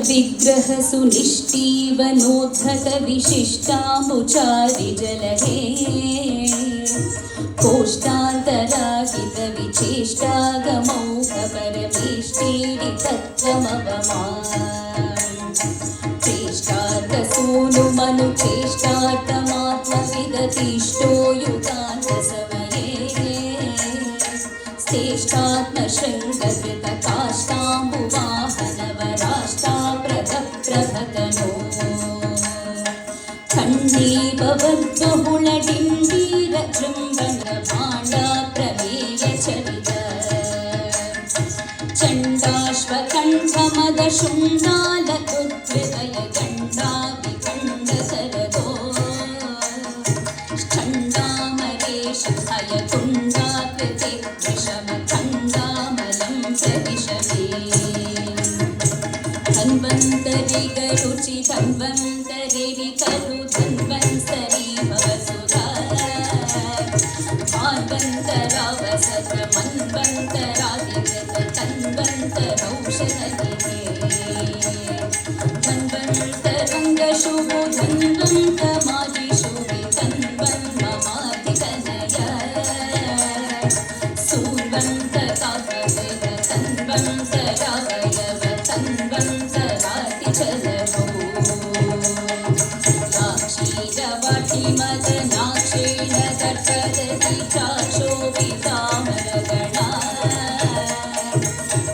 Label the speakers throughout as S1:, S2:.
S1: विग्रह सुनिष्ठीवनोद्धत विशिष्टाम्बुचारि जलहे कोष्ठान्तराहित विचेष्टागमौघ परमेष्टीरि तत्त्वमवमान् चेष्टार्थसूनुमनु चेष्टार्थमात्मविदतिष्ठो युगान्तसमये श्रेष्ठात्मशृङ्गकृतकाष्ठाम्बुवाहनवराष्टाप्रभतनो खण्डीभवद्बहुलडिण्डीरजृम्भणभाण्डा प्रमेयचरित चण्डाश्वकण्ठमदशुण्डालकुद्वितय गण्डाभिखण्डसरदो छण्डामरेश भयकुण्डाकृते विषमखण्डामलं प्रविशमे धन्वन्तरिगरुचि धन्वन्तरिकरु धन्वन्तरी भवसुधा भान्वन्तरावसत मन्वन्तरादिकृत तन्वन्तरौषधनिधे धन्वन्तरङ्गशुभो धन्वन्तमादिशुभे तन्वन्ममादितनय सूर्वन्तकाभवेद तन्वन्तरावयव तन्वन्तरातिचलभो क्षीरवाटिमदनाक्षेण दर्पदति चाक्षोभितामरगणा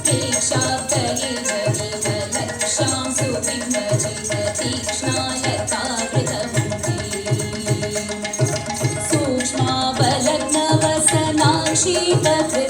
S1: प्रेक्षाप्तये जनिवलक्षां सुबिम्बजिततीक्ष्णायतावृतमुखी सूक्ष्मावलग्नवसनाक्षीतकृ